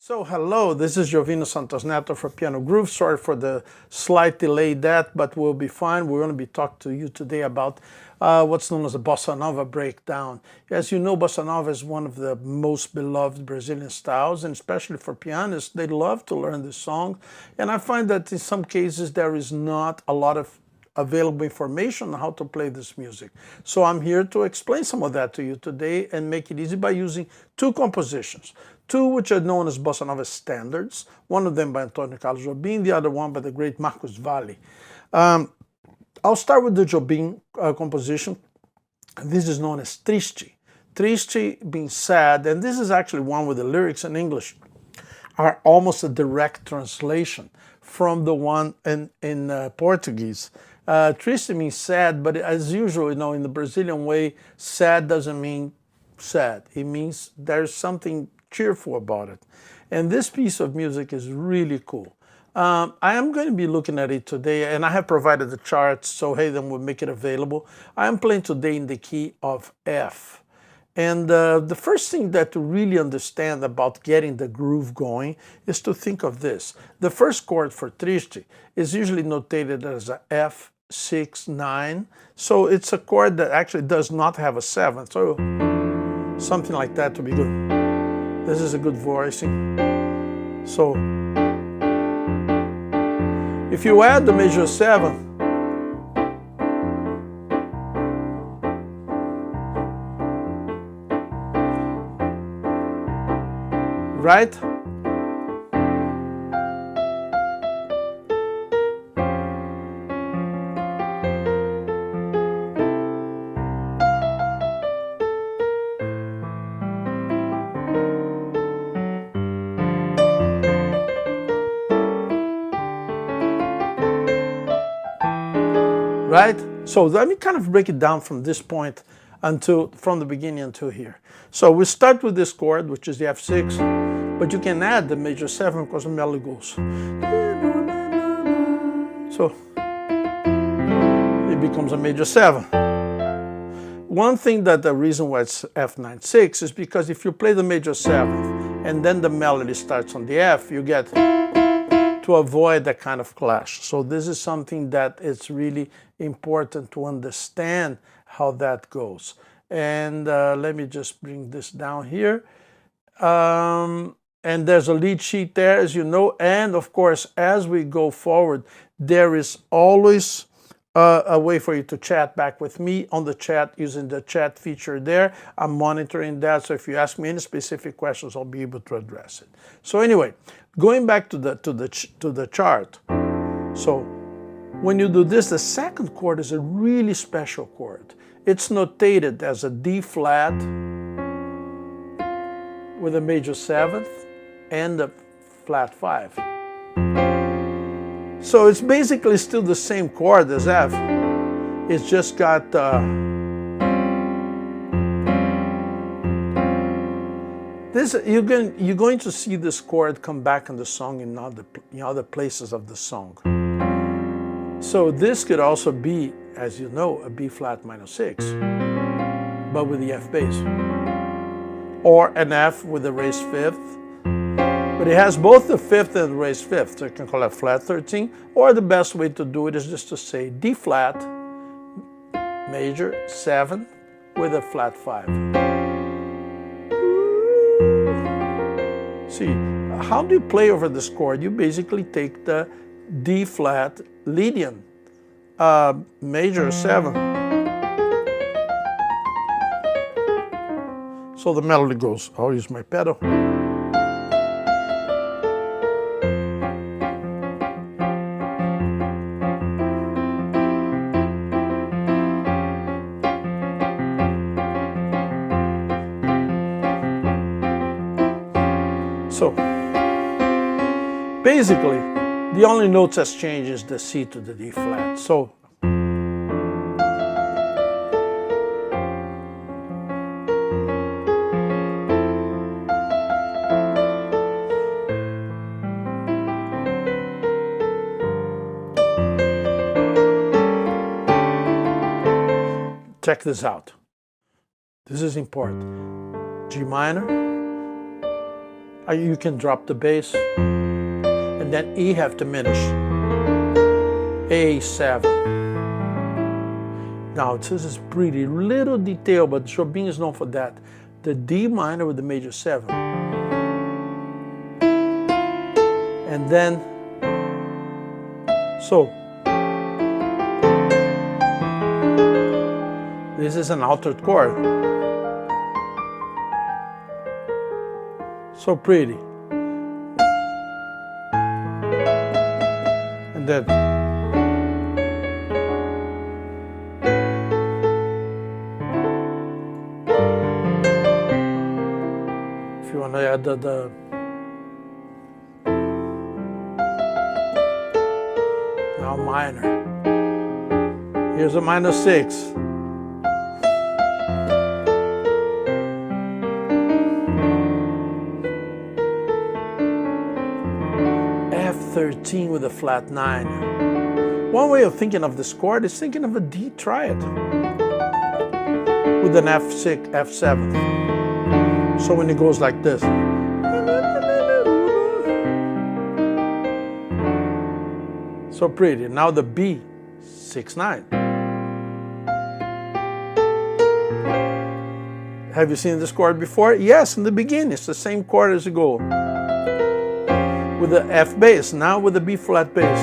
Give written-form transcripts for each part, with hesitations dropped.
So hello, this is Jovino Santos Neto for PianoGroove. Sorry for the slight delay but we'll be fine. We're going to be talking to you today about what's known as a Bossa Nova breakdown. As you know, Bossa Nova is one of the most beloved Brazilian styles, and especially for pianists, they love to learn this song. And I find that in some cases there is not a lot of available information on how to play this music. So I'm here to explain some of that to you today and make it easy by using two compositions. Two which are known as Bossa Nova standards, one of them by Antonio Carlos Jobim, the other one by the great Marcos Valle. I'll start with the Jobim composition. This is known as Triste. Triste being sad, and this is actually one with the lyrics in English are almost a direct translation from the one in Portuguese. Triste means sad, but as usual, in the Brazilian way, sad doesn't mean sad. It means there's something cheerful about it. And this piece of music is really cool. I am going to be looking at it today, and I have provided the charts, so hey, then we'll make it available. I am playing today in the key of F. And the first thing that to really understand about getting the groove going is to think of this. The first chord for Triste is usually notated as a F6-9. So it's a chord that actually does not have a 7th. So something like that to be good. This is a good voicing. So if you add the major 7, right? Right? So let me kind of break it down from this point from the beginning until here. So we start with this chord, which is the F6, but you can add the major 7 because the melody goes. So it becomes a major 7. One thing that the reason why it's F9-6 is because if you play the major 7th and then the melody starts on the F, you get to avoid that kind of clash. So this is something that it's really important to understand how that goes. And let me just bring this down here. And there's a lead sheet there, as you know. And of course, as we go forward, there is always a way for you to chat back with me on the chat using the chat feature there. I'm monitoring that, so if you ask me any specific questions, I'll be able to address it. So anyway, going back to the chart. So when you do this, the second chord is a really special chord. It's notated as a D flat with a major 7th and a flat 5. So it's basically still the same chord as F. It's just got this. You're going to see this chord come back in the song in other places of the song. So this could also be, as you know, a B flat minor 6, but with the F bass, or an F with a raised 5th. But it has both the 5th and the raised 5th, so you can call it flat 13, or the best way to do it is just to say D flat, major 7 with a flat 5. See, how do you play over this chord? You basically take the D flat Lydian, major 7. So the melody goes, I'll use my pedal. So basically, the only notes that's changed is the C to the D flat. So check this out. This is important. G minor, You can drop the bass, and then E have diminished. A7. Now this is pretty little detail, but Jobim is known for that. The D minor with the major 7. And then, so, this is an altered chord. So pretty. And then, if you want to add the now minor. Here's a minor 6. F13 with a flat 9. One way of thinking of this chord is thinking of a D triad with an F6, F7. So when it goes like this, so pretty. Now the B, 6/9. Have you seen this chord before? Yes, in the beginning, it's the same chord as it goes. With the F bass, now with the B flat bass,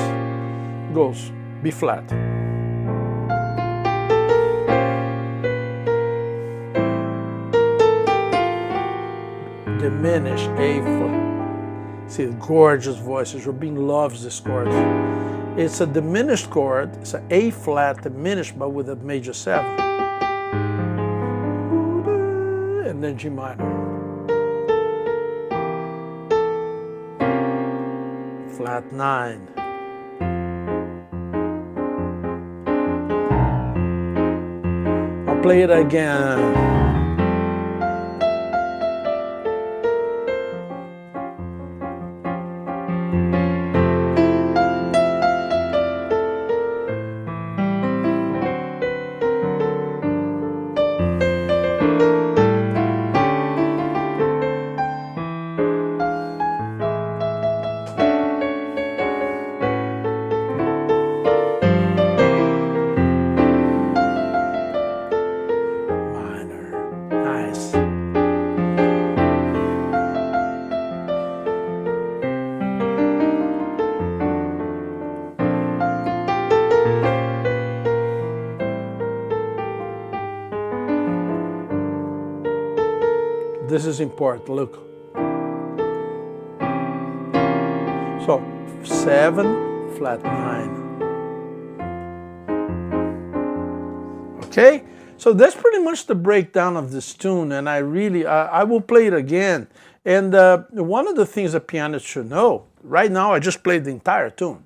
goes B flat. Diminish A flat. See, gorgeous voices. Jobim loves this chord. It's a diminished chord. It's an A flat diminished, but with a major 7. And then G minor. Flat 9. I'll play it again. This is important, look. So, 7, flat 9. Okay? So that's pretty much the breakdown of this tune, and I will play it again. And one of the things a pianist should know, right now I just played the entire tune.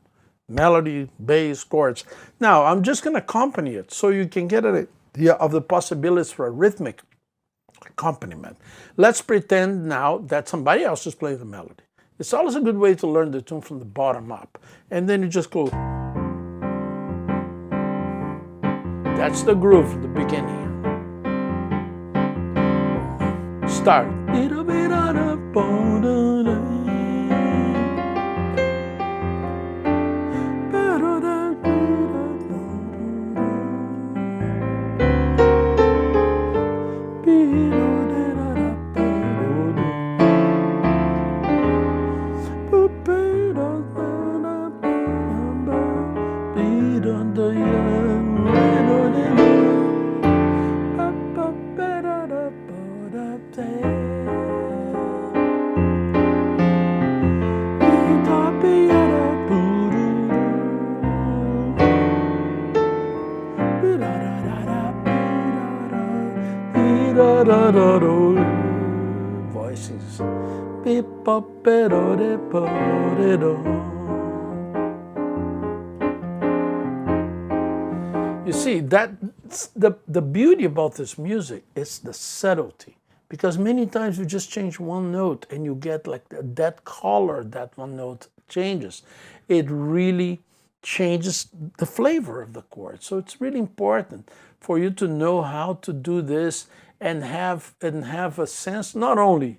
Melody, bass, chords. Now, I'm just going to accompany it so you can get an idea of the possibilities for a rhythmic accompaniment. Let's pretend now that somebody else is playing the melody. It's always a good way to learn the tune from the bottom up. And then you just go. That's the groove at the beginning. Start. Voicings. You see, that's the beauty about this music is the subtlety. Because many times you just change one note and you get like that color that one note changes. It really changes the flavor of the chord. So it's really important for you to know how to do this and have a sense not only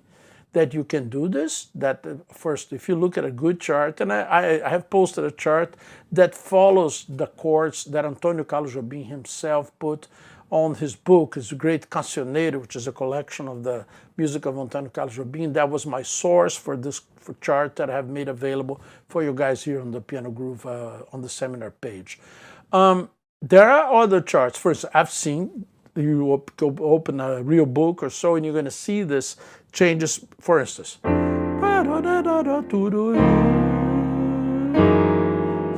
that you can do this. That first, if you look at a good chart, and I have posted a chart that follows the chords that Antonio Carlos Jobim himself put on his book, his great Cancioneiro, which is a collection of the music of Antonio Carlos Jobim. That was my source for this chart that I have made available for you guys here on the PianoGroove on the seminar page. There are other charts. First, I've seen, you go open a real book or so, and you're going to see this changes. For instance,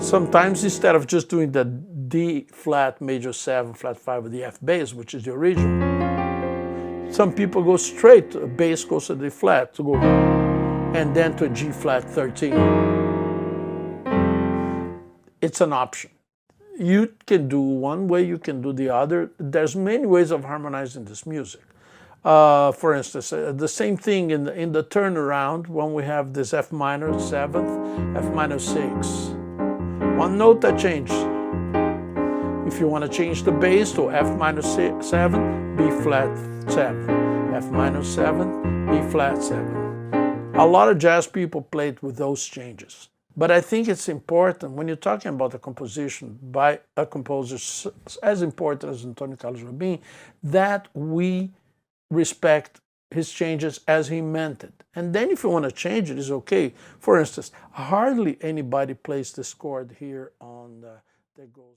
sometimes instead of just doing the D flat major 7 flat 5 with the F bass, which is the original, some people go straight to bass goes to D flat to go, and then to a G flat 13. It's an option. You can do one way, you can do the other. There's many ways of harmonizing this music. For instance, the same thing in the turnaround when we have this F minor 7th, F minor 6. One note that changes. If you want to change the bass to F minor 7, B flat 7, F minor 7, B flat 7. A lot of jazz people played with those changes. But I think it's important when you're talking about a composition by a composer as important as Antonio Carlos Jobim, that we respect his changes as he meant it. And then if you want to change it, it's okay. For instance, hardly anybody plays this chord here on that goes.